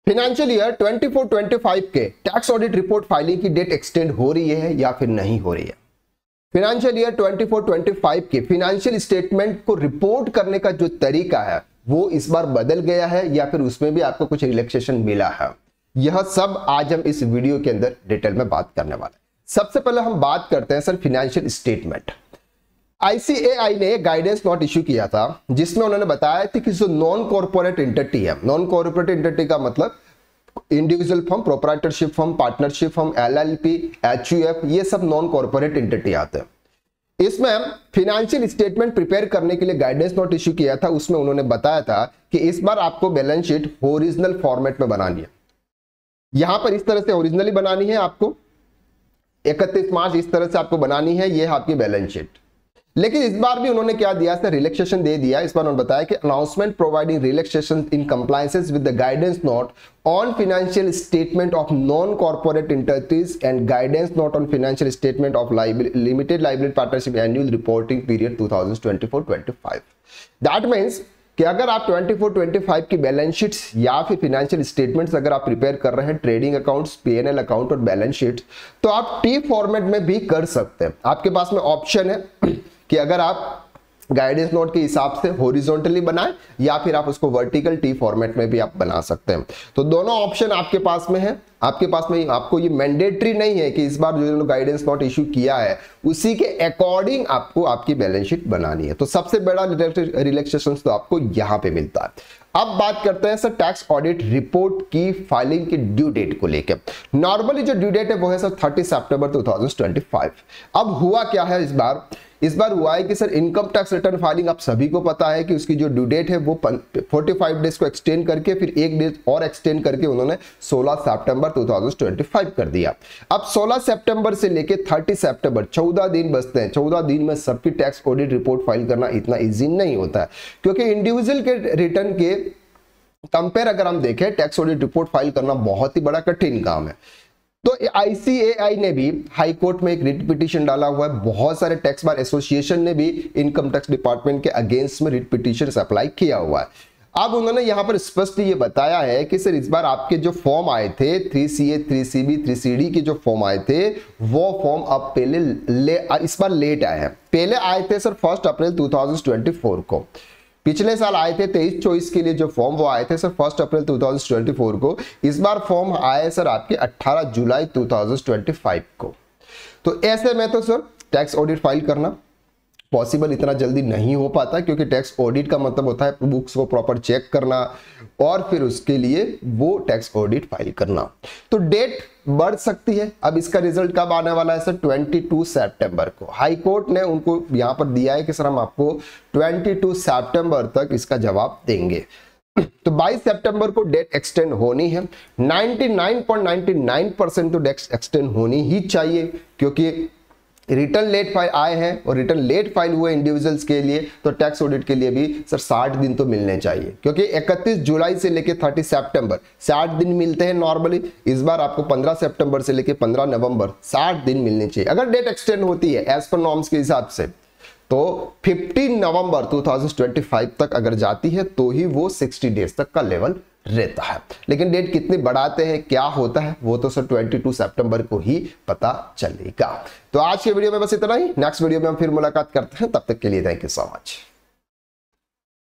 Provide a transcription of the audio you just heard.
Financial year 24-25 के tax audit report filing की date extend हो रही है या फिर नहीं हो रही है। फाइनेंशियल ईयर 24-25 के फाइनेंशियल स्टेटमेंट को रिपोर्ट करने का जो तरीका है वो इस बार बदल गया है या फिर उसमें भी आपको कुछ रिलैक्सेशन मिला है। यह सब आज हम इस वीडियो के अंदर डिटेल में बात करने वाले हैं। सबसे पहले हम बात करते हैं सर फाइनेंशियल स्टेटमेंट। ICAI ने गाइडेंस नोट इश्यू किया था जिसमें उन्होंने बताया था कि जो नॉन कॉर्पोरेट एंटिटी है, नॉन कॉर्पोरेट एंटिटी का मतलब individual firm, proprietorship firm, partnership firm, LLP, HUF, ये सब नॉन कॉर्पोरेट एंटिटी आते हैं। इसमें फाइनेंशियल स्टेटमेंट प्रिपेयर करने के लिए गाइडेंस नोट इश्यू किया था। उसमें उन्होंने बताया था कि इस बार आपको बैलेंस शीट ओरिजिनल फॉर्मेट में बनानी है। यहां पर इस तरह से ओरिजिनली बनानी है आपको, 31 मार्च इस तरह से आपको बनानी है, ये आपकी बैलेंस शीट। लेकिन इस बार भी उन्होंने क्या दिया है, रिलैक्सेशन दे दिया। इस बार उन्होंने बताया कि announcement providing relaxation in compliances with the guidance note on financial statement of non corporate entities and guidance note on financial statement of limited liability partnership annual reporting period 2024-25। That means कि अगर आप 24-25 की balance sheets या फिर financial statements अगर आप prepare कर रहे हैं, ट्रेडिंग अकाउंट्स, P&L अकाउंट और बैलेंस शीट्स, तो आप टी फॉर्मेट में भी कर सकते हैं। आपके पास में ऑप्शन है कि अगर आप गाइडेंस नोट के हिसाब से हॉरिजॉन्टली बनाएं या फिर आप उसको वर्टिकल टी फॉर्मेट में भी आप बना सकते हैं। तो दोनों ऑप्शन आपके पास में है। आपके पास में आपको ये मैंडेटरी नहीं है कि इस बार जो गाइडेंस नोट इश्यू किया है उसी के अकॉर्डिंग आपको आपकी बैलेंस शीट बनानी है। तो सबसे बड़ा रिलैक्सेशन तो आपको यहां पे मिलता है। अब बात करते हैं सर टैक्स ऑडिट रिपोर्ट की फाइलिंग की ड्यू डेट को लेकर। नॉर्मली जो ड्यू डेट है वो है सर 30 सितंबर 2025। अब हुआ क्या है इस बार हुआ है कि sir income tax return filing आप सभी को पता है कि उसकी जो ड्यू डेट है वो 45 डेज को एक्सटेंड करके फिर एक डेज और एक्सटेंड करके उन्होंने 16 सितंबर 2025 कर दिया। अब 16 सितंबर से लेके 30 सितंबर 14 दिन बचते हैं। 14 दिन में सबकी टैक्स ऑडिट रिपोर्ट फाइल करना इतना इजी नहीं होता है, क्योंकि इंडिविजुअल के रिटर्न के कंपेयर अगर हम देखें टैक्स ऑडिट रिपोर्ट फाइल करना बहुत ही बड़ा कठिन काम है। तो ICAI ने भी हाई कोर्ट में एक रिट पिटीशन डाला हुआ है। बहुत सारे टैक्स बार एसोसिएशन ने भी इनकम टैक्स डिपार्टमेंट के अगेंस्ट में रिट पिटीशन अप्लाई किया हुआ है। अब उन्होंने यहां पर स्पष्ट ये बताया है कि सर इस बार आपके जो फॉर्म आए थे 3CA, 3CB, 3CD के जो फॉर्म आए थे वो फॉर्म अब इस बार लेट आए हैं। पहले आए थे सर 1 अप्रैल 2024 को। पिछले साल आए थे 23-24 के लिए जो फॉर्म वो आए थे सर 1 अप्रैल 2024 को। इस बार फॉर्म आए सर आपके 18 जुलाई 2025 को। तो ऐसे में तो सर टैक्स ऑडिट फाइल करना पॉसिबल इतना जल्दी नहीं हो पाता, क्योंकि टैक्स ऑडिट का मतलब होता है बुक्स को प्रॉपर चेक करना और फिर उसके लिए वो टैक्स ऑडिट फाइल करना। तो डेट बढ़ सकती है। अब इसका रिजल्ट कब आने वाला है सर 22 सितंबर को। हाई कोर्ट ने उनको यहां पर दिया है कि सर हम आपको 22 सितंबर तक इसका जवाब देंगे। तो 22 सितंबर को डेट एक्सटेंड होनी है। 99.99% तो डेट एक्सटेंड होनी ही चाहिए, क्योंकि रिटर्न लेट फाइल आए हैं और रिटर्न लेट फाइल हुए इंडिविजुअल्स के लिए, तो टैक्स ऑडिट के लिए भी सर 60 दिन तो मिलने चाहिए, क्योंकि 31 जुलाई से लेके 30 सितंबर 60 दिन मिलते हैं नॉर्मली। इस बार आपको 15 सितंबर से लेके 15 नवंबर 60 दिन मिलने चाहिए। अगर डेट एक्सटेंड होती है एज पर नॉर्म्स के हिसाब से तो 15 नवंबर 2025 तक अगर जाती है तो ही वो 60 डेज तक का लेवल रहता है। लेकिन डेट कितनी बढ़ाते हैं, क्या होता है, वो तो सर 22 सितंबर को ही पता चलेगा। तो आज के वीडियो में बस इतना ही। नेक्स्ट वीडियो में हम फिर मुलाकात करते हैं। तब तक के लिए थैंक यू सो मच।